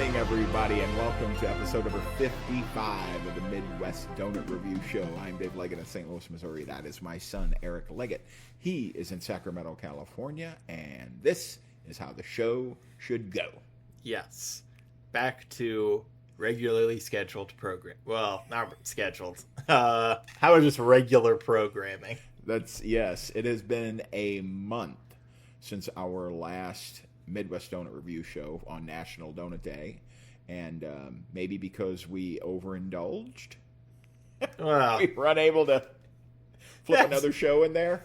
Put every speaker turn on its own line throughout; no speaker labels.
morning, everybody, and welcome to episode number 55 of the Midwest Donut Review Show. I'm Dave Leggett in St. Louis, Missouri. That is my son, Eric Leggett. He is in Sacramento, California, and this is how the show should go.
Yes. Back to regularly scheduled program. Well, not scheduled. How about just regular programming?
Yes, it has been a month since our last Midwest Donut Review Show on National Donut Day, and maybe because we overindulged,
Well,
we were unable to flip another show in there.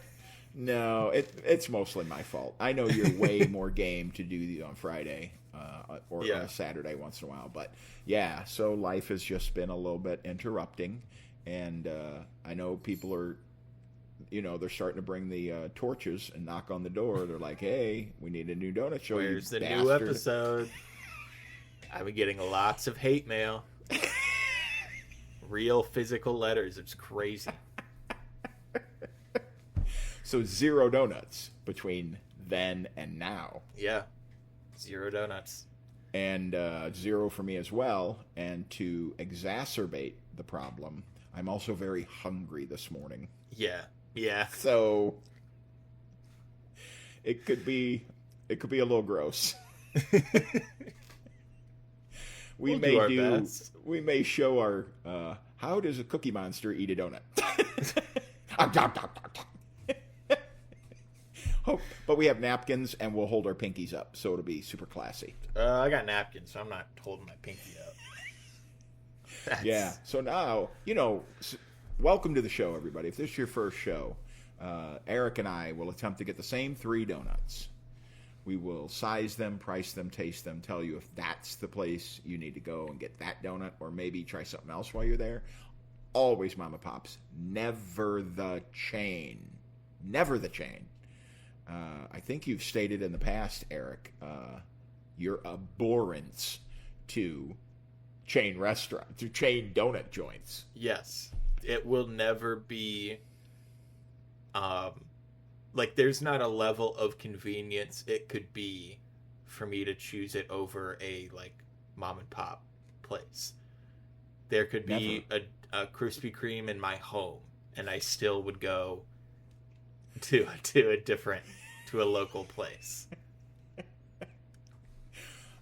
No, it's mostly my fault. I know you're way more game to do these on Friday or Saturday once in a while, but yeah, so life has just been a little bit interrupting, and I know people are, they're starting to bring the torches and knock on the door. They're like, hey, we need a new donut show.
Where's the new episode? I've been getting lots of hate mail. Real physical letters. It's crazy.
So 0 donuts between then and now.
Yeah. 0 donuts.
And 0 for me as well. And to exacerbate the problem, I'm also very hungry this morning.
Yeah. Yeah.
So it could be a little gross. We may show our how does a Cookie Monster eat a donut? But we have napkins and we'll hold our pinkies up, so it'll be super classy.
I got napkins, so I'm not holding my pinky up.
Yeah. So now, welcome to the show, everybody. If this is your first show, Eric and I will attempt to get the same 3 donuts. We will size them, price them, taste them, tell you if that's the place you need to go and get that donut, or maybe try something else while you're there. Always Mama Pops. Never the chain. Never the chain. I think you've stated in the past, Eric, your abhorrence to chain donut joints.
Yes. It will never be, there's not a level of convenience it could be for me to choose it over a, mom and pop place. There could be a Krispy Kreme in my home, and I still would go to a local place.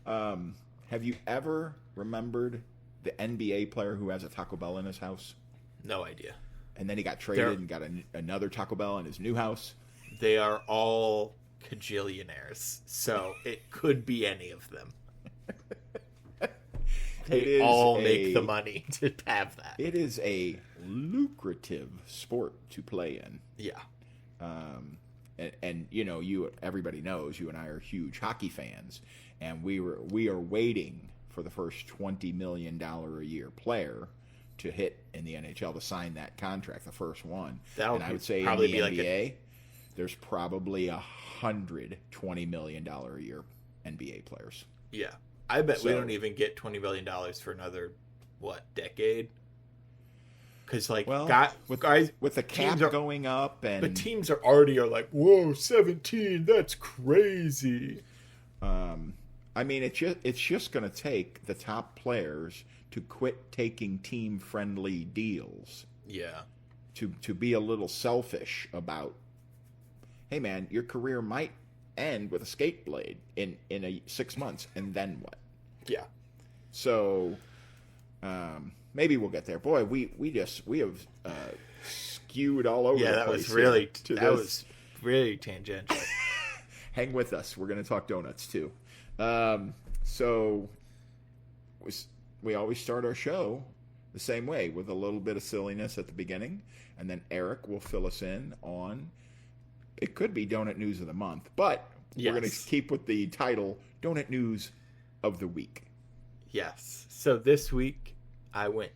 Have you ever remembered the NBA player who has a Taco Bell in his house?
No idea.
And then he got traded and got another Taco Bell in his new house.
They are all cajillionaires, so it could be any of them. They all make the money to have that.
It is a lucrative sport to play in.
Yeah.
And everybody knows you and I are huge hockey fans, and we are waiting for the first $20 million a year player to hit in the NHL to sign that contract, the first one. And I would say in the NBA, there's probably 120 $million a year NBA players.
Yeah, I bet we don't even get $20 million for another decade. Because with the cap going up, and the teams are already like, whoa, 17, that's crazy.
I mean, it's just going to take the top players to quit taking team-friendly deals.
Yeah.
To be a little selfish about, hey man, your career might end with a skate blade in 6 months, and then what?
Yeah.
So, maybe we'll get there. Boy, we have skewed all over the place.
That was really tangential.
Hang with us. We're going to talk donuts too. So we always start our show the same way, with a little bit of silliness at the beginning, and then Eric will fill us in on, it could be Donut News of the Month, but we're going to keep with the title, Donut News of the Week.
Yes. So this week I read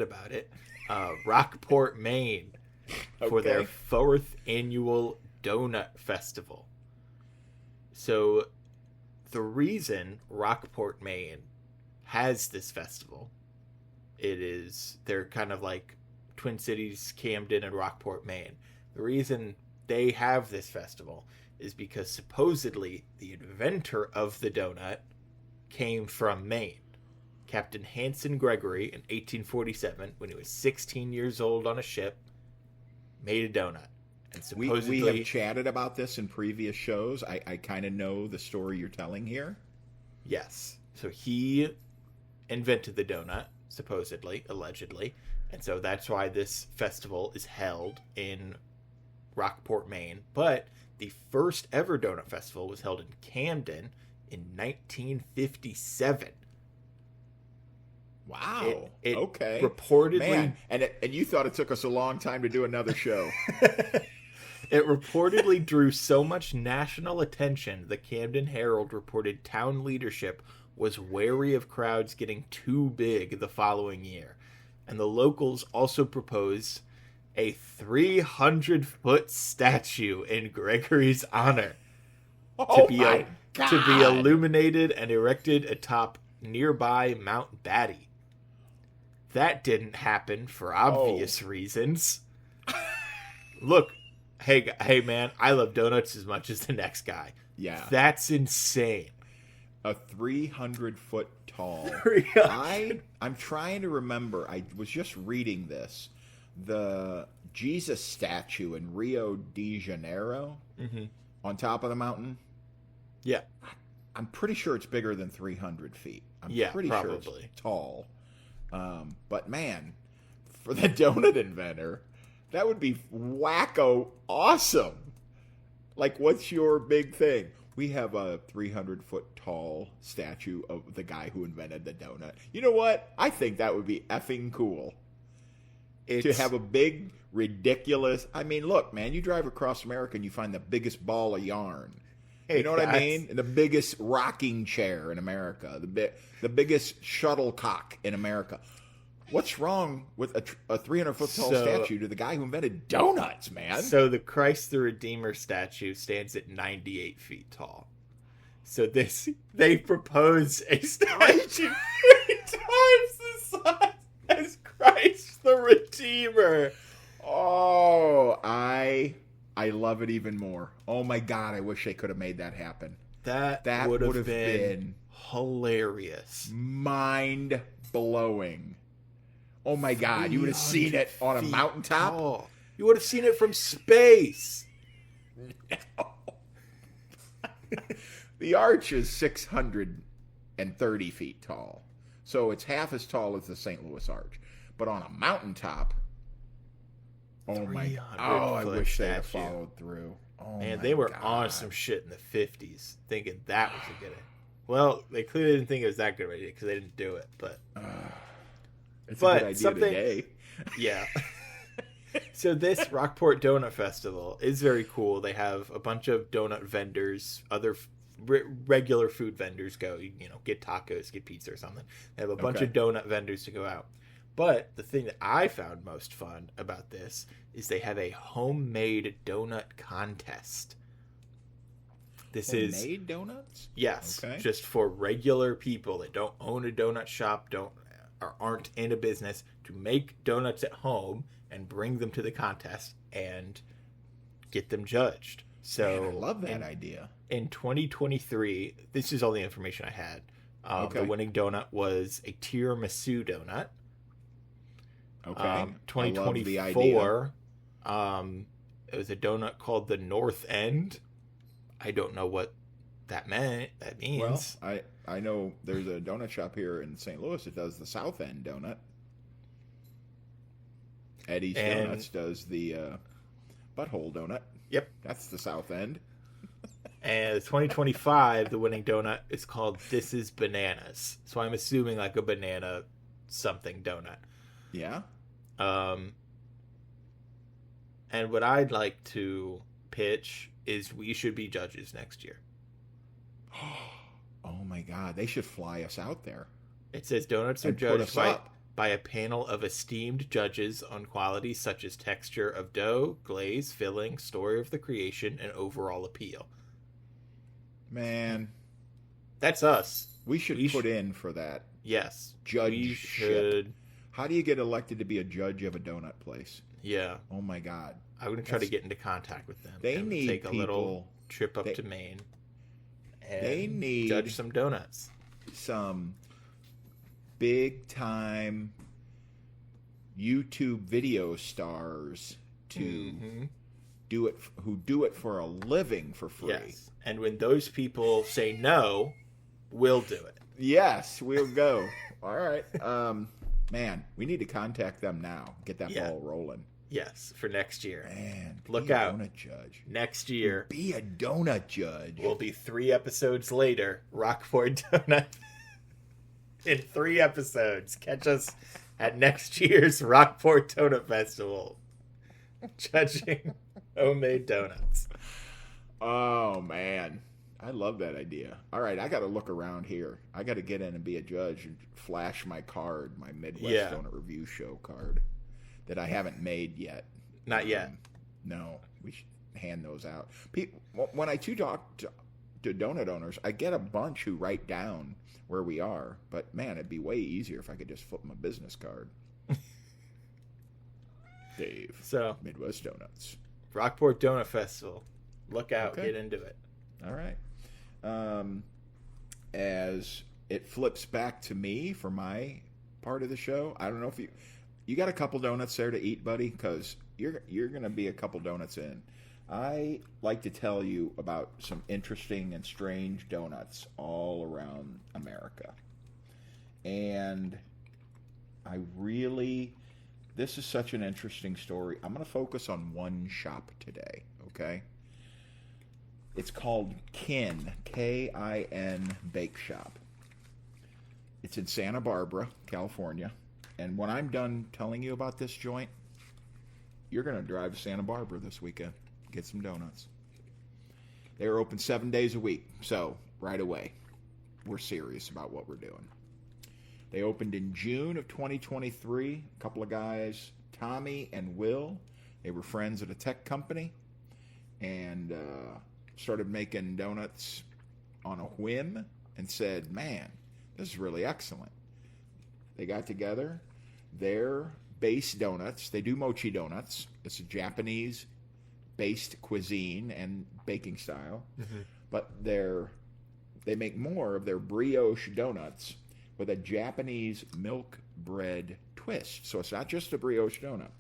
about it, Rockport, Maine, for their 4th annual Donut Festival. So the reason Rockport, Maine has this festival, they're kind of like Twin Cities, Camden, and Rockport, Maine. The reason they have this festival is because supposedly the inventor of the donut came from Maine. Captain Hanson Gregory, in 1847, when he was 16 years old on a ship, made a donut. And supposedly,
we have chatted about this in previous shows. I kind of know the story you're telling here.
Yes. So he invented the donut, supposedly, allegedly. And so that's why this festival is held in Rockport, Maine. But the first ever donut festival was held in Camden in 1957.
Wow.
It
okay.
Reportedly...
Man, and you thought it took us a long time to do another show.
It reportedly drew so much national attention, the Camden Herald reported town leadership was wary of crowds getting too big the following year. And the locals also proposed a 300-foot statue in Gregory's honor to be illuminated and erected atop nearby Mount Batty. That didn't happen for obvious reasons. Look, hey man, I love donuts as much as the next guy.
Yeah.
That's insane.
A 300-foot tall. I'm trying to remember. I was just reading this. The Jesus statue in Rio de Janeiro on top of the mountain.
Yeah.
I'm pretty sure it's bigger than 300 feet. I'm pretty
probably.
sure it's tall. But man, for the donut inventor, that would be wacko awesome. Like, what's your big thing? We have a 300-foot tall statue of the guy who invented the donut. You know what? I think that would be effing cool. To have a big, ridiculous... I mean, look, man, you drive across America and you find the biggest ball of yarn. You know what I mean? The biggest rocking chair in America. The biggest shuttlecock in America. What's wrong with a 300-foot tall statue to the guy who invented donuts, man?
So the Christ the Redeemer statue stands at 98 feet tall. So they propose a statue 3 times the size as Christ the Redeemer.
Oh, I love it even more. Oh my God, I wish they could have made that happen.
That would have been hilarious.
Mind blowing. Oh my God, you would have seen it on a mountaintop?
Tall. You would have seen it from space.
No. The arch is 630 feet tall. So it's half as tall as the St. Louis Arch. But on a mountaintop, oh my God. Oh, I wish they had followed through. Oh,
man, they were on some shit in the 50s, thinking that was a good idea. Well, they clearly didn't think it was that good of an idea because they didn't do it. But
it's a good idea today.
Yeah. So this Rockport Donut Festival is very cool. They have a bunch of donut vendors, other regular food vendors go, get tacos, get pizza or something. They have a bunch of donut vendors to go out. But the thing that I found most fun about this is they have a homemade donut contest.
Homemade donuts?
Yes, just for regular people that don't own a donut shop, aren't in a business, to make donuts at home and bring them to the contest and get them judged. So
man, I love that idea.
In 2023, this is all the information I had. The winning donut was a tiramisu donut.
Okay.
2024, it was a donut called the North End. I don't know what that means.
Well, I know there's a donut shop here in St. Louis that does the South End donut. Eddie's Donuts does the butthole donut.
Yep.
That's the South End.
And 2025, the winning donut is called This Is Bananas. So I'm assuming like a banana something donut.
Yeah.
And what I'd like to pitch is we should be judges next year.
Oh my God, they should fly us out there.
It says donuts are judged by a panel of esteemed judges on qualities such as texture of dough, glaze, filling, story of the creation, and overall appeal.
Man,
that's us.
We should put in for that.
Yes,
judgeship. How do you get elected to be a judge of a donut place?
Yeah.
Oh my God.
I'm going to try to get into contact with them.
They need
take a little trip up to Maine and
they need
judge some donuts.
some big time YouTube video stars to do it, who do it for a living for free.
Yes. And when those people say no, we'll do it.
Yes, we'll go. All right. Man, we need to contact them now. Get that ball rolling.
Yes, for next year.
Man,
look out.
Donut judge.
Next year.
Be a donut judge.
We'll be 3 episodes later. Rockport Donut. In 3 episodes. Catch us at next year's Rockport Donut Festival. Judging homemade donuts.
Oh, man. I love that idea. All right, I got to look around here. I got to get in and be a judge and flash my card, my Midwest Donut Review Show card that I haven't made yet.
Not yet.
No, we should hand those out. When I talk to donut owners, I get a bunch who write down where we are. But, man, it'd be way easier if I could just flip my business card. Dave.
So,
Midwest Donuts.
Rockport Donut Festival. Look out.
Okay.
Get into it.
All right. As it flips back to me for my part of the show, I don't know if you got a couple donuts there to eat, buddy, because you're going to be a couple donuts in. I like to tell you about some interesting and strange donuts all around America. And this is such an interesting story. I'm going to focus on one shop today, okay? It's called Kin, K-I-N Bake Shop. It's in Santa Barbara, California. And when I'm done telling you about this joint, you're going to drive to Santa Barbara this weekend, get some donuts. They're open 7 days a week, so right away, we're serious about what we're doing. They opened in June of 2023. A couple of guys, Tommy and Will, they were friends at a tech company, and started making donuts on a whim and said, man, this is really excellent. They got together. Their base donuts, they do mochi donuts. It's a Japanese-based cuisine and baking style. Mm-hmm. But they make more of their brioche donuts with a Japanese milk bread twist. So it's not just a brioche donut.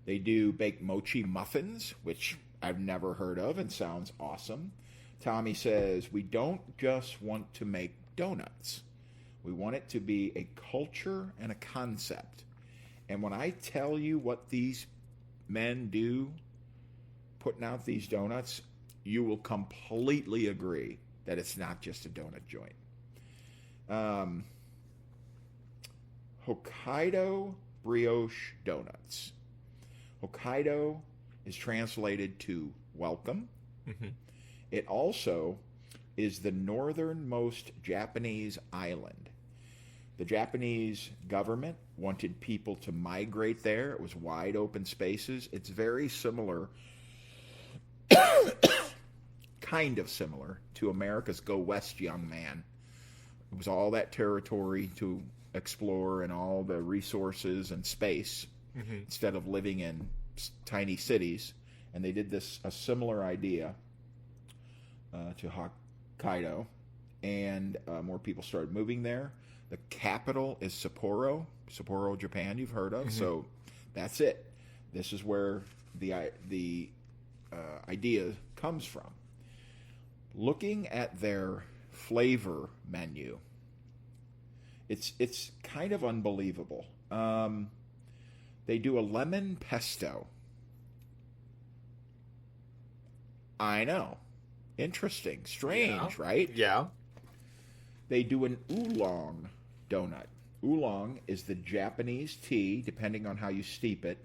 They do baked mochi muffins, which I've never heard of and sounds awesome. Tommy says, we don't just want to make donuts. We want it to be a culture and a concept. And when I tell you what these men do, putting out these donuts, you will completely agree that it's not just a donut joint. Hokkaido brioche donuts. Hokkaido is translated to welcome. Mm-hmm. It also is the northernmost Japanese island. The Japanese government wanted people to migrate there. It was wide open spaces. It's very similar, kind of similar, to America's Go West Young Man. It was all that territory to explore and all the resources and space, mm-hmm. instead of living in tiny cities. And they did a similar idea to Hokkaido, and more people started moving there. The capital is Sapporo, Japan, you've heard of. Mm-hmm. So that's it. This is where the idea comes from. Looking at their flavor menu, it's kind of unbelievable. They do a lemon pesto. I know. Interesting. Strange, right?
Yeah.
They do an oolong donut. Oolong is the Japanese tea, depending on how you steep it.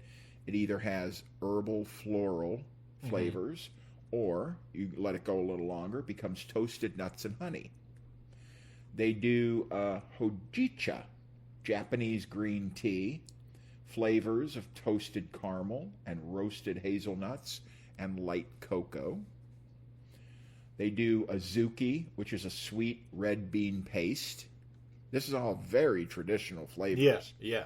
It either has herbal, floral flavors, mm-hmm. or you let it go a little longer, it becomes toasted nuts and honey. They do hojicha, Japanese green tea, flavors of toasted caramel and roasted hazelnuts and light cocoa. They do azuki, which is a sweet red bean paste. This is all very traditional flavors.
Yes, yeah.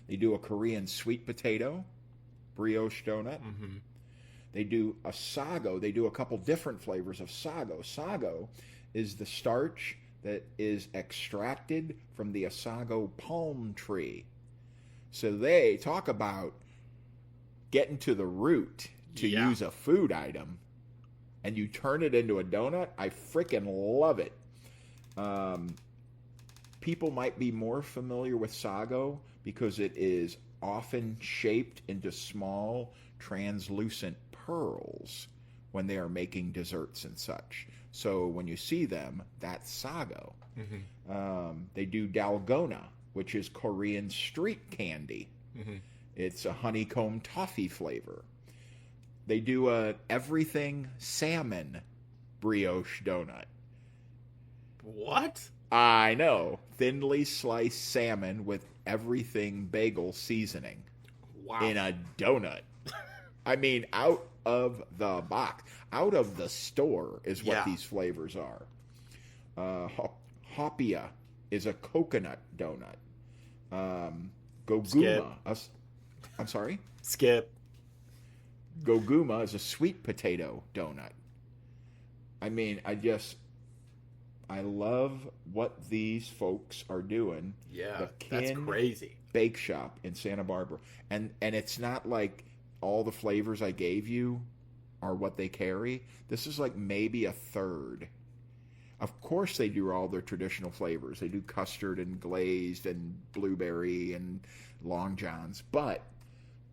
They do a Korean sweet potato brioche donut. Mm-hmm. They do a sago. They do a couple different flavors of sago. Sago is the starch that is extracted from the Osago palm tree. So they talk about getting to the root to use a food item, and you turn it into a donut. I freaking love it. People might be more familiar with sago because it is often shaped into small, translucent pearls when they are making desserts and such. So when you see them, that's sago. They do dalgona, which is Korean street candy. It's a honeycomb toffee flavor. They do a everything salmon brioche donut.
What?
I know. Thinly sliced salmon with everything bagel seasoning.
Wow.
In a donut. I mean, out of the box. Out of the store is what these flavors are. Hopia is a coconut donut. Goguma. I'm sorry?
Skip.
Goguma is a sweet potato donut. I mean, I love what these folks are doing.
Yeah, that's crazy.
Bake Shop in Santa Barbara. And it's not like all the flavors I gave you are what they carry. This is like maybe a third. Of course they do all their traditional flavors. They do custard and glazed and blueberry and Long Johns. But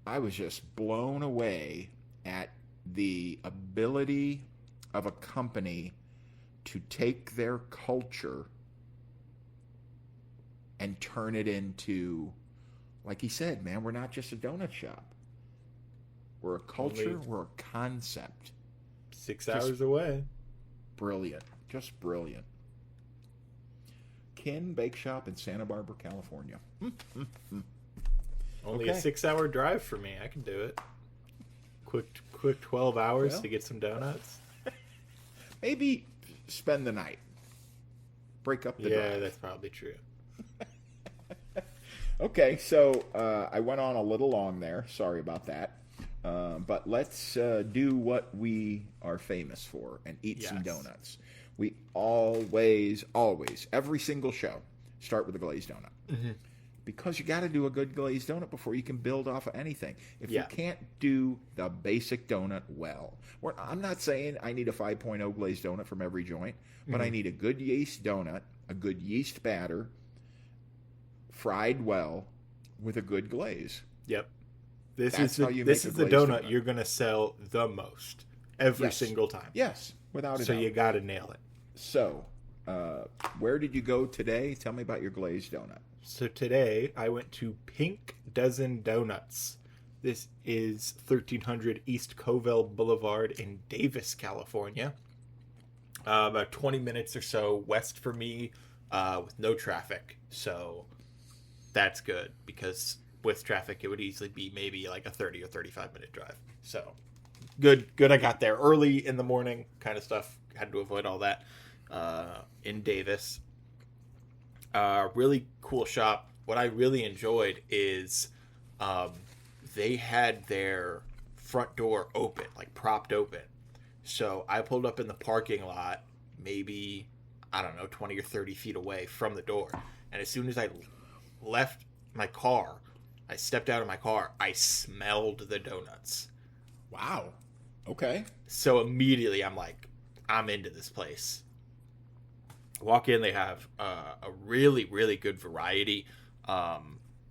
I was just blown away at the ability of a company to take their culture and turn it into, like he said, man, we're not just a donut shop. We're a culture, we're a concept.
6 hours away.
Brilliant. Just brilliant. Kin Bake Shop in Santa Barbara, California.
Only a 6-hour drive for me. I can do it. Quick 12 hours to get some donuts.
Maybe spend the night. Break up the drive.
Yeah, that's probably true.
Okay, so I went on a little long there. Sorry about that. But let's do what we are famous for and eat some donuts. We always, every single show, start with a glazed donut. Because you got to do a good glazed donut before you can build off of anything. If you can't do the basic donut well, I'm not saying I need a 5.0 glazed donut from every joint, but I need a good yeast donut, a good yeast batter, fried well with a good glaze.
Yep. This is the donut you're going to sell the most every single time.
Yes, without a doubt.
So you got to nail it.
So, where did you go today? Tell me about your glazed donut.
So today I went to Pink Dozen Donuts. This is 1300 East Covell Boulevard in Davis, California. About 20 minutes or so west for me with no traffic. So that's good because with traffic it would easily be maybe like a 30 or 35 minute drive. So good I got there early in the morning kind of stuff. Had to avoid all that in Davis. Really cool shop. What I really enjoyed is they had their front door open, like propped open. So I pulled up in the parking lot, maybe, 20 or 30 feet away from the door. And as soon as I left my car, I stepped out of my car, I smelled the donuts.
Wow. Okay.
So immediately I'm like, I'm into this place. Walk in, they have a really, really good variety.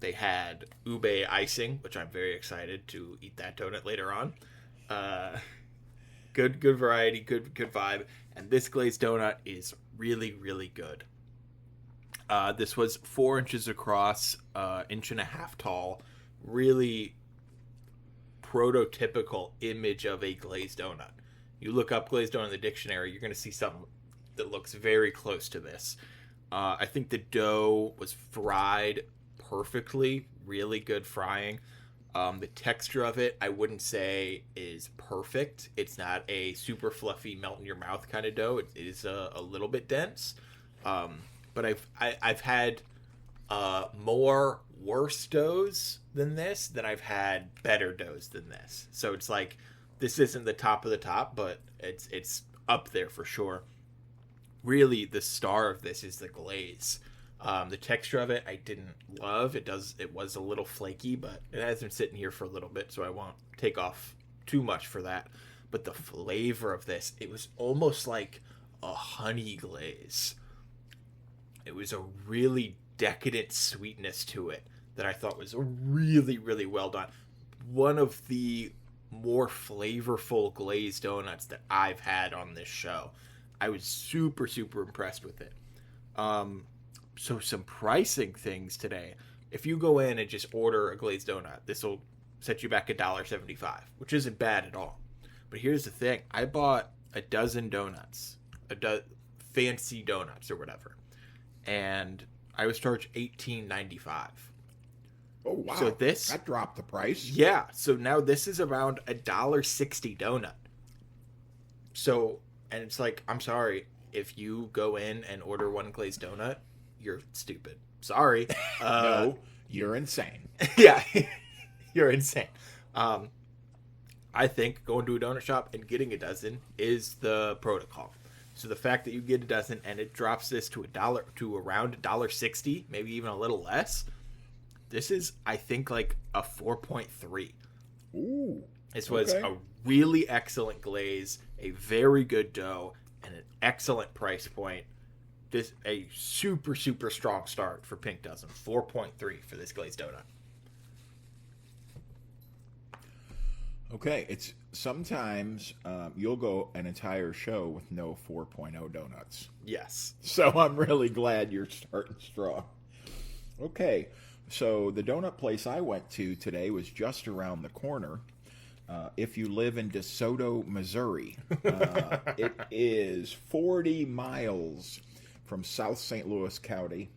They had ube icing, which I'm very excited to eat that donut later on. Good variety, good vibe. And this glazed donut is really, really good. This was 4 inches across, 1.5 inches tall. Really prototypical image of a glazed donut. You look up glazed donut in the dictionary, you're going to see something that looks very close to this. I think the dough was fried perfectly, really good frying. The texture of it, I wouldn't say is perfect. It's not a super fluffy, melt in your mouth kind of dough. It is a little bit dense. But I've had more worse doughs than this than I've had better doughs than this. So it's like this isn't the top of the top, but it's up there for sure. really the star of this is the glaze. The texture of it I didn't love. It was a little flaky, but it has been sitting here for a little bit, so I won't take off too much for that. But the flavor of this, it was almost like a honey glaze. It was a really decadent sweetness to it that I thought was really, really well done. One of the more flavorful glazed donuts that I've had on this show. I was super, super impressed with it. So some pricing things today. If you go in and just order a glazed donut, this will set you back $1.75, which isn't bad at all. But here's the thing. I bought a dozen donuts, fancy donuts or whatever, and I was charged $18.95.
Oh, wow.
So that
dropped the price.
Yeah. So now this is around $1.60 donut. So, and it's like, I'm sorry, if you go in and order one glazed donut, you're stupid. Sorry.
No, you're insane.
Yeah, you're insane. I think going to a donut shop and getting a dozen is the protocol. So the fact that you get a dozen and it drops this to around $1.60, maybe even a little less, this is, I think, like a 4.3.
Ooh.
This was a really excellent glaze, a very good dough, and an excellent price point. This a super, super strong start for Pink Dozen. 4.3 for this glazed donut.
Okay, it's sometimes you'll go an entire show with no 4.0 donuts.
Yes.
So I'm really glad you're starting strong. Okay, so the donut place I went to today was just around the corner. If you live in DeSoto, Missouri, it is 40 miles from South St. Louis County,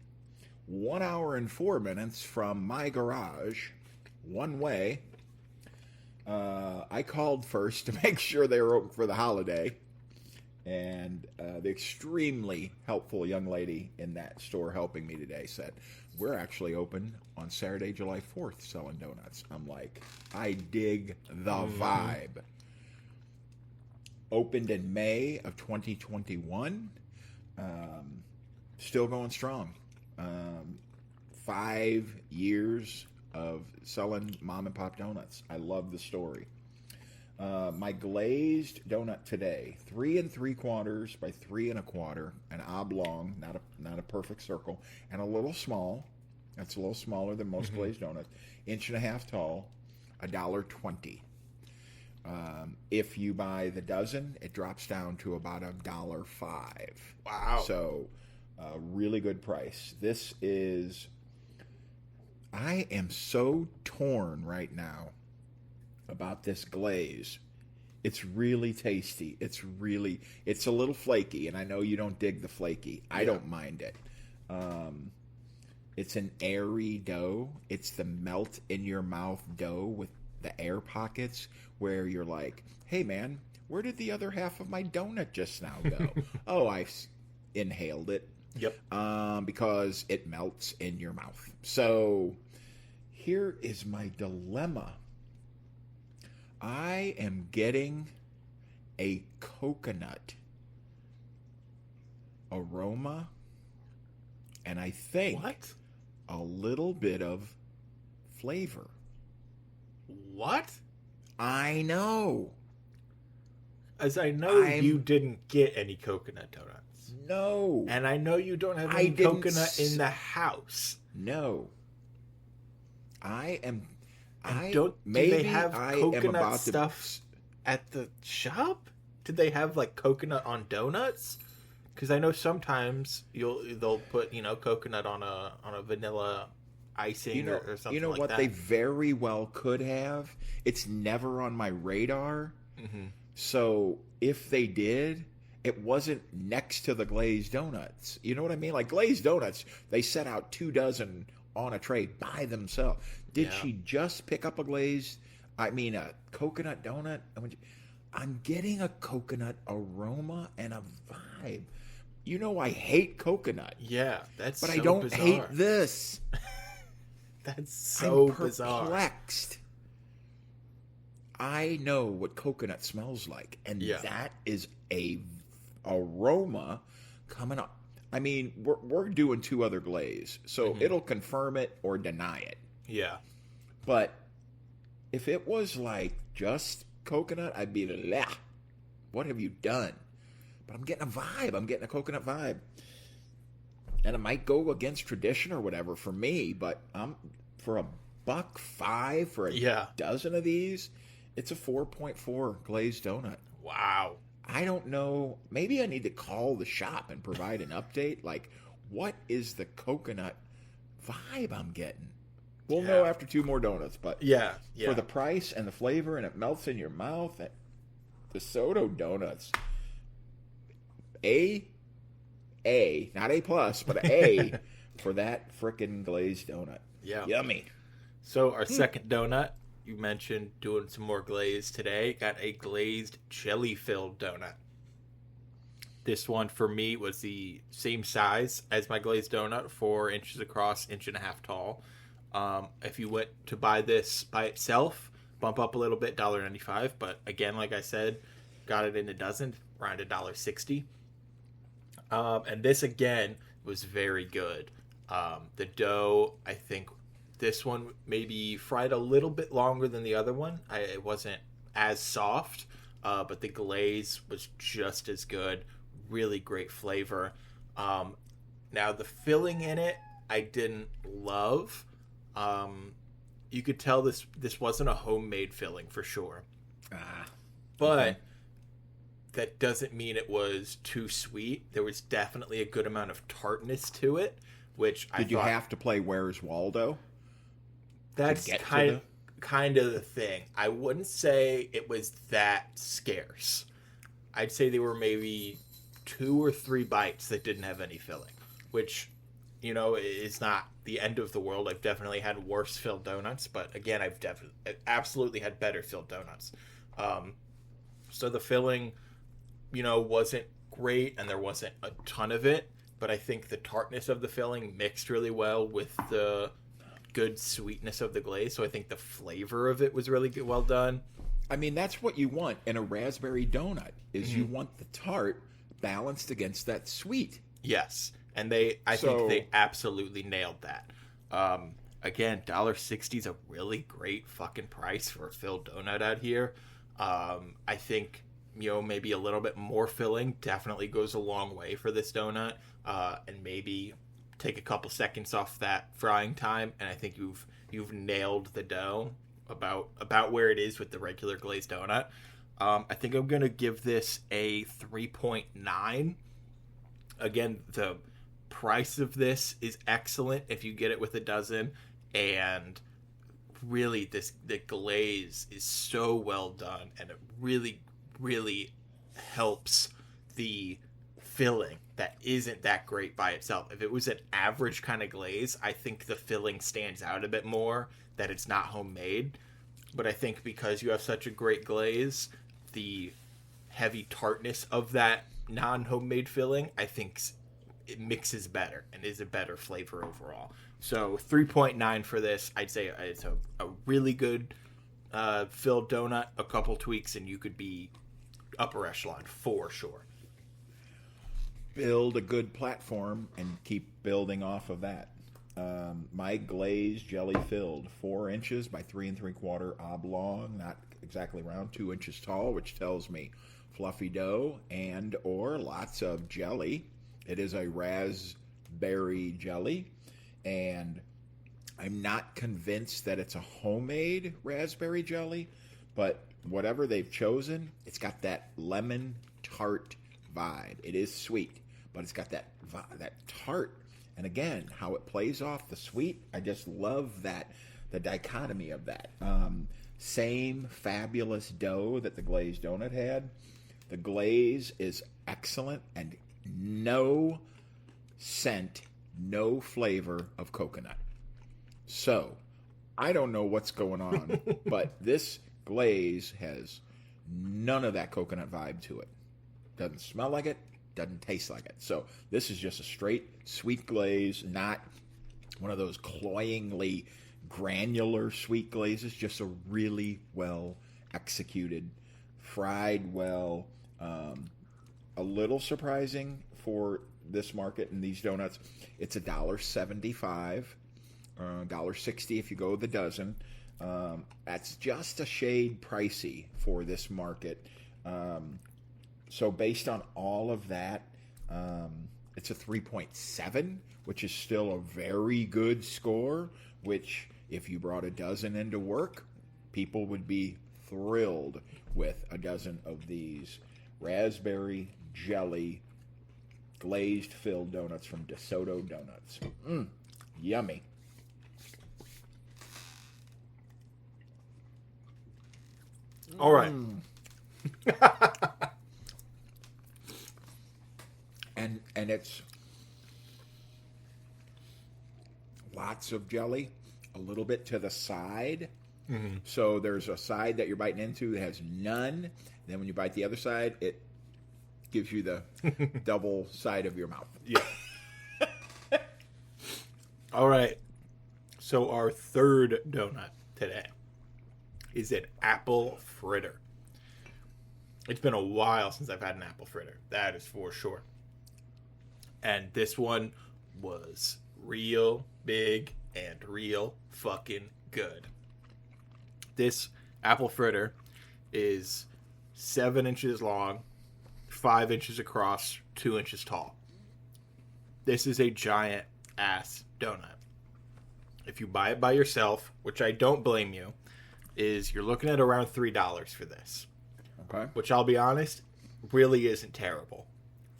1 hour and 4 minutes from my garage, one way. I called first to make sure they were open for the holiday, and the extremely helpful young lady in that store helping me today said, we're actually open on Saturday, July 4th, selling donuts. I'm like, I dig the vibe. Opened in May of 2021. Still going strong. 5 years of selling mom and pop donuts. I love the story. My glazed donut today, 3 3/4 by 3 1/4, an oblong, not a perfect circle, and a little small. That's a little smaller than most glazed donuts. 1.5 inches tall, $1.20. If you buy the dozen, it drops down to about $1.05.
Wow.
So, really good price. This is... I am so torn right now about this glaze. It's really tasty. It's a little flaky, and I know you don't dig the flaky. I don't mind it. It's an airy dough. It's the melt in your mouth dough with the air pockets where you're like, hey man, where did the other half of my donut just now go? Oh, I inhaled it.
Yep.
Because it melts in your mouth. So here is my dilemma. I am getting a coconut aroma, and I think a little bit of flavor.
What?
I know.
As I know, you didn't get any coconut donuts.
No.
And I know you don't have any coconut in the house.
No.
Do they have coconut stuff at the shop? Did they have like coconut on donuts? Because I know sometimes they'll put coconut on a vanilla icing or something like that. You know what?
They very well could have. It's never on my radar. Mm-hmm. So if they did, it wasn't next to the glazed donuts. You know what I mean? Like glazed donuts, they set out 2 dozen on a tray by themselves. Did she just pick up a coconut donut? I'm getting a coconut aroma and a vibe. You know I hate coconut.
Yeah, that's
but
so
I don't
bizarre.
hate this.
That's so
I'm perplexed.
Bizarre.
I know what coconut smells like, and that is a aroma coming up. I mean, we're doing 2 other glaze, so it'll confirm it or deny it.
Yeah.
But if it was like just coconut, I'd be like, what have you done? But I'm getting a vibe. I'm getting a coconut vibe. And it might go against tradition or whatever for me, but for $1.05 for a dozen of these, it's a 4.4 glazed donut.
Wow.
I don't know. Maybe I need to call the shop and provide an update. Like, what is the coconut vibe I'm getting? We'll know after 2 more donuts, but for the price and the flavor, and it melts in your mouth. DeSoto donuts, A, not A plus, but A for that frickin' glazed donut.
Yeah,
yummy.
So our second donut, you mentioned doing some more glaze today. Got a glazed jelly-filled donut. This one for me was the same size as my glazed donut, 4 inches across, 1.5 inches tall. If you went to buy this by itself, bump up a little bit, $1.95. But again, like I said, got it in a dozen, around $1.60. And this again was very good. The dough, I think this one maybe fried a little bit longer than the other one. It wasn't as soft, but the glaze was just as good. Really great flavor. Now the filling in it, I didn't love. You could tell this wasn't a homemade filling for sure. But that doesn't mean it was too sweet. There was definitely a good amount of tartness to it, which
Did you have to play Where's Waldo?
That's kind of the thing. I wouldn't say it was that scarce. I'd say there were maybe 2 or 3 bites that didn't have any filling, which, you know, is not the end of the world. I've definitely had worse filled donuts, but again, I've absolutely had better filled donuts. So the filling, you know, wasn't great, and there wasn't a ton of it, but I think the tartness of the filling mixed really well with the good sweetness of the glaze. So I think the flavor of it was really good, well done.
I mean, that's what you want in a raspberry donut, is you want the tart balanced against that sweet.
Yes. And I think they absolutely nailed that. Again, $1.60 is a really great fucking price for a filled donut out here. I think, you know, maybe a little bit more filling definitely goes a long way for this donut. And maybe take a couple seconds off that frying time, and I think you've nailed the dough about where it is with the regular glazed donut. I think I'm gonna give this a 3.9. Again, the price of this is excellent if you get it with a dozen, and really the glaze is so well done, and it really, really helps the filling that isn't that great by itself. If it was an average kind of glaze, I think the filling stands out a bit more, that it's not homemade. But I think because you have such a great glaze, the heavy tartness of that non-homemade filling, I think it mixes better and is a better flavor overall. So 3.9 for this. I'd say it's a really good filled donut. A couple tweaks and you could be upper echelon for sure.
Build a good platform and keep building off of that. My glazed jelly filled, 4 inches by 3 3/4 oblong, not exactly round, 2 inches tall, which tells me fluffy dough and or lots of jelly. It is a raspberry jelly, and I'm not convinced that it's a homemade raspberry jelly, but whatever they've chosen, it's got that lemon tart vibe. It is sweet, but it's got that tart. And again, how it plays off the sweet, I just love that, the dichotomy of that. Same fabulous dough that the glazed donut had. The glaze is excellent, and no scent, no flavor of coconut. So, I don't know what's going on, but this glaze has none of that coconut vibe to it. Doesn't smell like it, doesn't taste like it. So this is just a straight sweet glaze, not one of those cloyingly granular sweet glazes, just a really well executed, fried well. A little surprising for this market and these donuts, it's $1.75, $1.60 if you go the dozen. That's just a shade pricey for this market. So based on all of that, it's a 3.7, which is still a very good score, which if you brought a dozen into work, people would be thrilled with a dozen of these raspberry jelly glazed filled donuts from DeSoto Donuts. Yummy.
All right.
And it's lots of jelly, a little bit to the side. Mm-hmm. So there's a side that you're biting into that has none. Then when you bite the other side, it gives you the double side of your mouth.
Yeah. All right. So our third donut today is an apple fritter. It's been a while since I've had an apple fritter. That is for sure. And this one was real big and real fucking good. This apple fritter is 7 inches long, 5 inches across, 2 inches tall. This is a giant ass donut. If you buy it by yourself, which I don't blame you, is you're looking at around $3 for this.
Okay.
Which I'll be honest, really isn't terrible.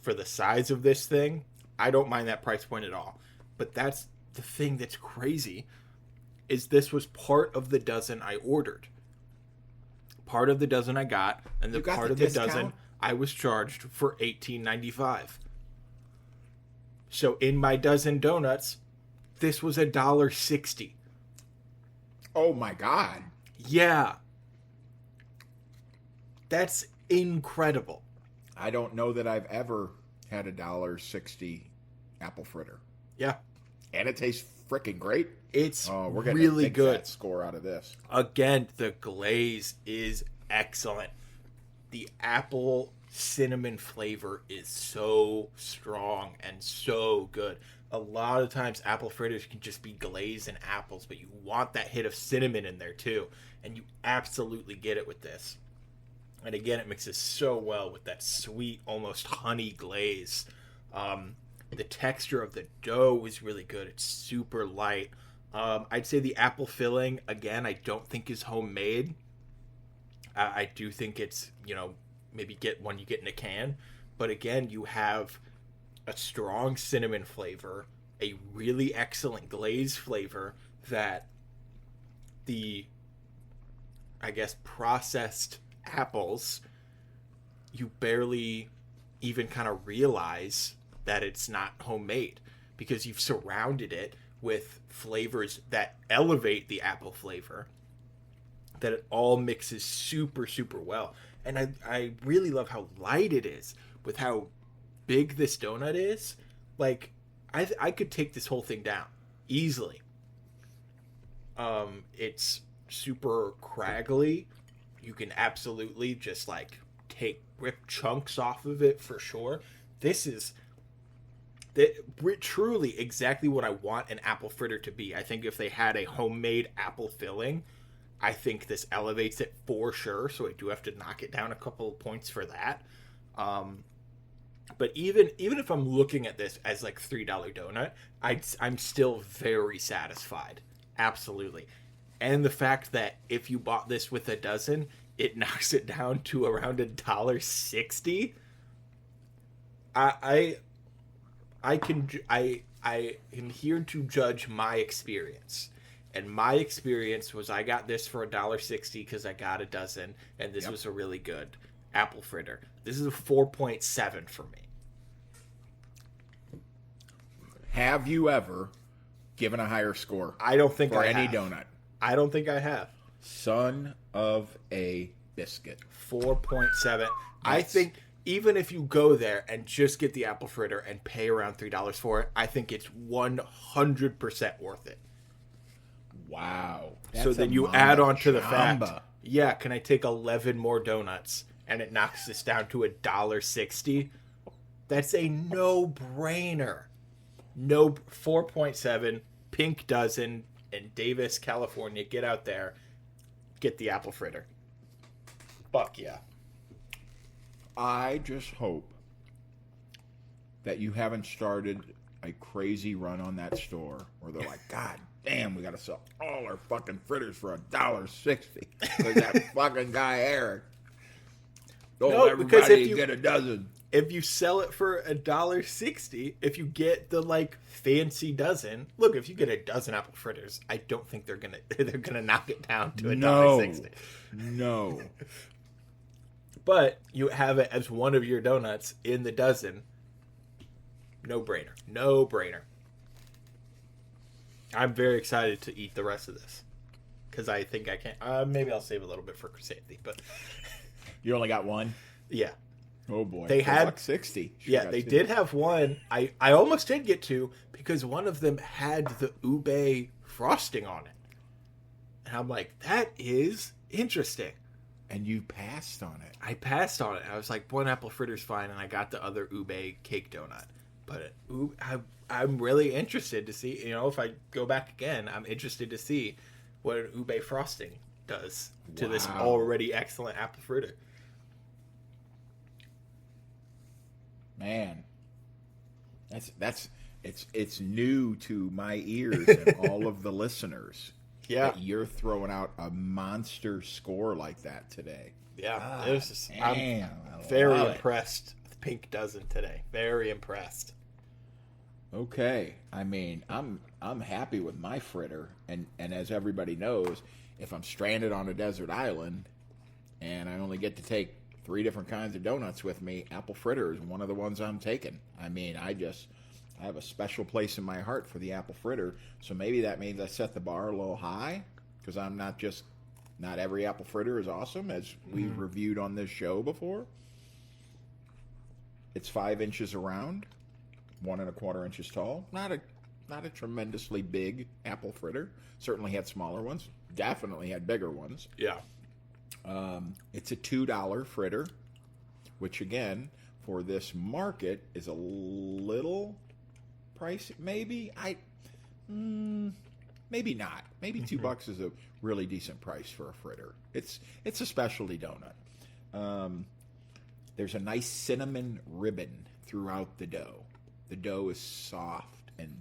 For the size of this thing, I don't mind that price point at all. But that's the thing that's crazy, is this was part of the dozen I ordered. Part of the dozen I got, and the part of the dozen I was charged for $18.95. So in my dozen donuts, this was $1.60.
Oh my God.
Yeah. That's incredible.
I don't know that I've ever had $1.60 apple fritter.
Yeah.
And it tastes freaking great.
It's
we're getting
really
a big
good.
Fat score out of this.
Again, the glaze is excellent. The apple cinnamon flavor is so strong and so good. A lot of times apple fritters can just be glazed in apples, but you want that hit of cinnamon in there too. And you absolutely get it with this. And again, it mixes so well with that sweet, almost honey glaze. The texture of the dough is really good. It's super light. I'd say the apple filling, again, I don't think is homemade. I do think it's, maybe get one you get in a can. But again, you have a strong cinnamon flavor, a really excellent glaze flavor that the, processed apples, you barely even kind of realize that it's not homemade because you've surrounded it with flavors that elevate the apple flavor, that it all mixes super, super well. And I really love how light it is with how big this donut is. Like, I could take this whole thing down easily. It's super craggly. You can absolutely just rip chunks off of it for sure. This is truly exactly what I want an apple fritter to be. I think if they had a homemade apple filling, I think this elevates it for sure. So I do have to knock it down a couple of points for that. But even if I'm looking at this as $3 donut, I'm still very satisfied. Absolutely. And the fact that if you bought this with a dozen, it knocks it down to around $1.60. I am here to judge my experience. And my experience was I got this for $1.60 because I got a dozen, and this was a really good apple fritter. This is a 4.7 for me.
Have you ever given a higher score?
I don't think
for
I
any
have.
donut.
I don't think I have.
Son of a biscuit.
4.7. I think even if you go there and just get the apple fritter and pay around $3 for it, I think it's 100% worth it.
Wow.
So then you add on to the fact, can I take 11 more donuts and it knocks this down to $1.60? That's a no-brainer. No 4.7, Pink Dozen in Davis, California. Get out there. Get the apple fritter. Fuck yeah.
I just hope that you haven't started a crazy run on that store where they're like, God damn, we got to sell all our fucking fritters for $1.60 because that fucking guy Eric. Oh,
No,
everybody
because if you
get a dozen.
If you sell it for $1.60, if you get the like fancy dozen, look, if you get a dozen apple fritters, I don't think they're gonna knock it down to $1.60.
No.
But you have it as one of your donuts in the dozen. No brainer. No brainer. I'm very excited to eat the rest of this because I think I can. Maybe I'll save a little bit for Chrysanthi, but
You only got one?
yeah.
Oh boy.
They had
$1.60.
Yeah, they did have one. I almost did get two because one of them had the ube frosting on it. And I'm like, that is interesting.
And you passed on it.
I passed on it. I was like, one apple fritter's fine, and I got the other ube cake donut. But I'm really interested to see, if I go back again, I'm interested to see what an ube frosting does to this already excellent apple fritter.
Man, it's new to my ears and all of the listeners.
Yeah,
that you're throwing out a monster score like that today.
Yeah,
it
was just, I'm very impressed with Pink Dozen today. Very impressed.
Okay, I mean, I'm happy with my fritter, and as everybody knows, if I'm stranded on a desert island and I only get to take 3 different kinds of donuts with me, apple fritter is one of the ones I'm taking. I mean, I have a special place in my heart for the apple fritter, so maybe that means I set the bar a little high, because I'm not every apple fritter is awesome, as we've reviewed on this show before. It's 5 inches around, 1 1/4 inches tall. Not a tremendously big apple fritter. Certainly had smaller ones. Definitely had bigger ones.
Yeah.
It's a $2 fritter, which again, for this market, is a little pricey. Maybe maybe not. Maybe $2 is a really decent price for a fritter. It's a specialty donut. There's a nice cinnamon ribbon throughout the dough. The dough is soft and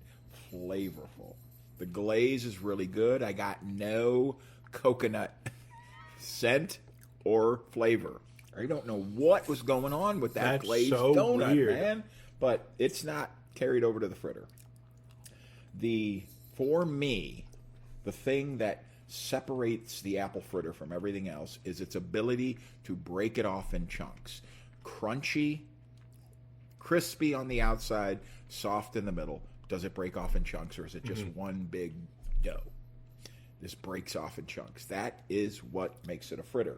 flavorful. The glaze is really good. I got no coconut scent or flavor. I don't know what was going on with that glazed donut, weird. Man. But it's not carried over to the fritter. For me, the thing that separates the apple fritter from everything else is its ability to break it off in chunks. Crunchy, crispy on the outside, soft in the middle. Does it break off in chunks, or is it just one big dough? This breaks off in chunks. That is what makes it a fritter.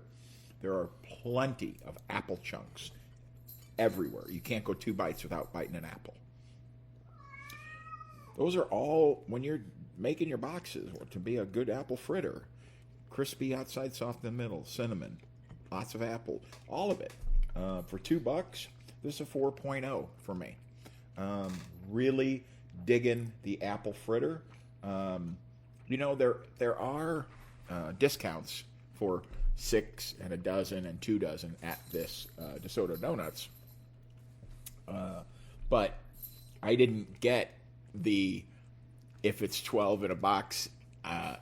There are plenty of apple chunks everywhere. You can't go 2 bites without biting an apple. Those are all, when you're making your boxes, to be a good apple fritter. Crispy outside, soft in the middle, cinnamon, lots of apple, all of it. For $2, this is a 4.0 for me. Really digging the apple fritter. There are discounts for 6 and a dozen and 2 dozen at this DeSoto Donuts. But I didn't get if it's 12 in a box,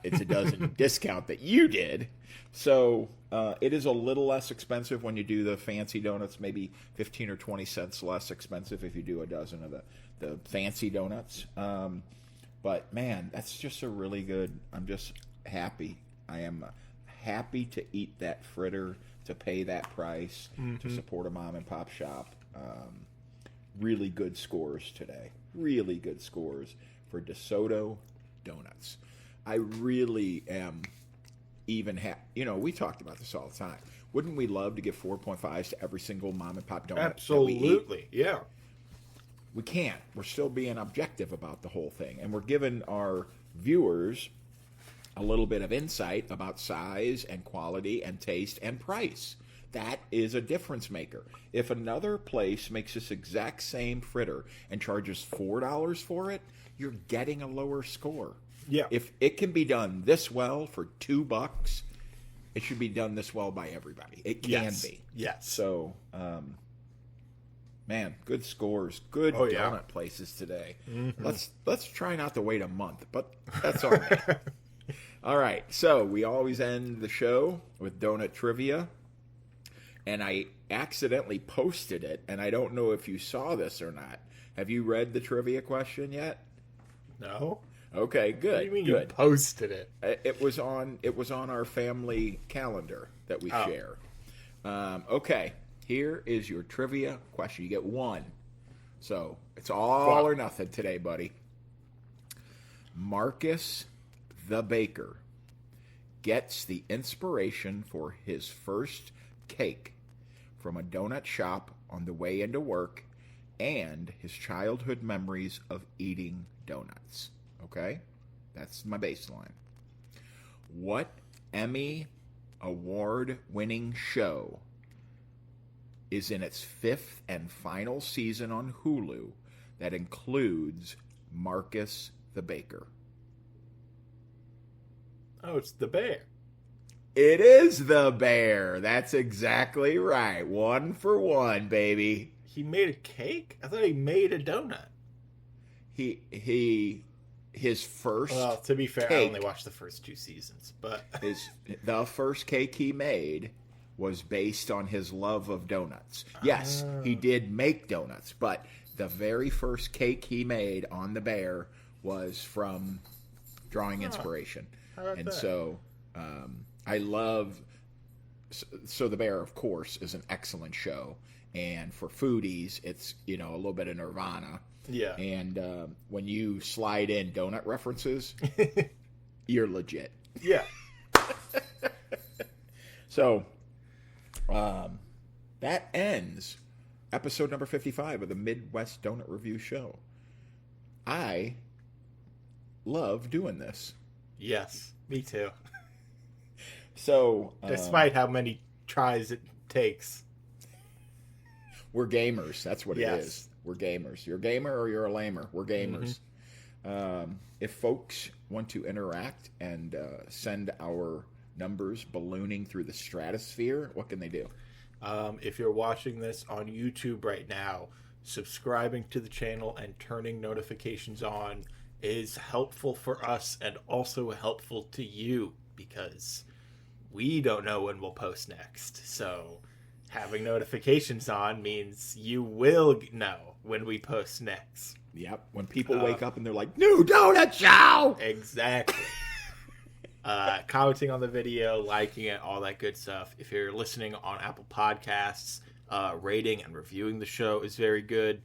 it's a dozen discount that you did. So it is a little less expensive when you do the fancy donuts, maybe 15 or 20 cents less expensive if you do a dozen of the fancy donuts. But man, that's just a really good, I'm just happy. I am happy to eat that fritter, to pay that price, to support a mom and pop shop. Really good scores today. Really good scores for DeSoto Donuts. I really am even we talked about this all the time. Wouldn't we love to give 4.5s to every single mom and pop donut
Absolutely.
that we eat?
Yeah.
We can't. We're still being objective about the whole thing. And we're giving our viewers a little bit of insight about size and quality and taste and price. That is a difference maker. If another place makes this exact same fritter and charges $4 for it, you're getting a lower score.
Yeah.
If it can be done this well for $2, it should be done this well by everybody. It can be.
Yes.
So, man, good scores, good donut places today. Mm-hmm. Let's try not to wait a month, but that's all right. All right, so we always end the show with donut trivia, and I accidentally posted it, and I don't know if you saw this or not. Have you read the trivia question yet?
No.
Okay, good.
What do you mean
good.
You posted it?
It was on our family calendar that we share. Okay, here is your trivia question. You get one, so it's all or nothing today, buddy. Marcus the baker gets the inspiration for his first cake from a donut shop on the way into work and his childhood memories of eating donuts. Okay? That's my baseline. What Emmy award-winning show is in its 5th and final season on Hulu that includes Marcus the baker?
Oh, it's The Bear.
It is The Bear. That's exactly right. 1 for 1, baby.
He made a cake? I thought he made a donut.
His first.
Well, to be fair,
cake,
I only watched the first 2 seasons, but
the first cake he made was based on his love of donuts. Yes, he did make donuts, but the very first cake he made on The Bear was from drawing inspiration. And that? So I love. So The Bear, of course, is an excellent show, and for foodies, it's a little bit of Nirvana.
Yeah.
And when you slide in donut references, you're legit.
Yeah.
So that ends episode number 55 of the Midwest Donut Review Show. I love doing this.
Yes, me too.
So,
despite how many tries it takes,
we're gamers. That's what it is. We're gamers. You're a gamer or you're a lamer. We're gamers. Mm-hmm. If folks want to interact and send our numbers ballooning through the stratosphere, what can they do?
If you're watching this on YouTube right now, subscribing to the channel and turning notifications on is helpful for us and also helpful to you because we don't know when we'll post next. So having notifications on means you will know when we post next.
Yep. When people wake up and they're like, new donut show!
Exactly. Commenting on the video, liking it, all that good stuff. If you're listening on Apple Podcasts, rating and reviewing the show is very good.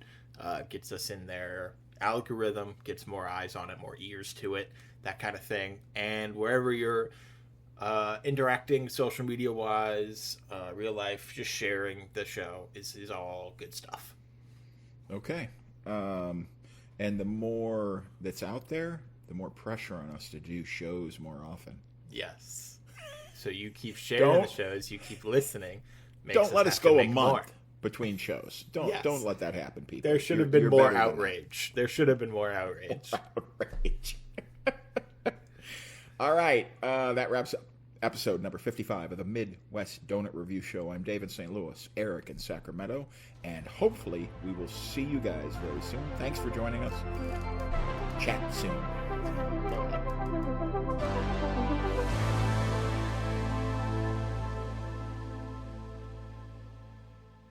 Gets us in their algorithm, gets more eyes on it, more ears to it, that kind of thing. And wherever you're interacting social media wise, real life, just sharing the show is all good stuff.
Okay. And the more that's out there, the more pressure on us to do shows more often.
Yes. So you keep sharing the shows, you keep listening.
Don't let us go a month between shows. Don't let that happen, people.
There should have been more outrage. There should have been more outrage.
All right. That wraps up episode number 55 of the Midwest Donut Review Show. I'm Dave in St. Louis, Eric in Sacramento, and hopefully we will see you guys very soon. Thanks for joining us. Chat soon.
Bye.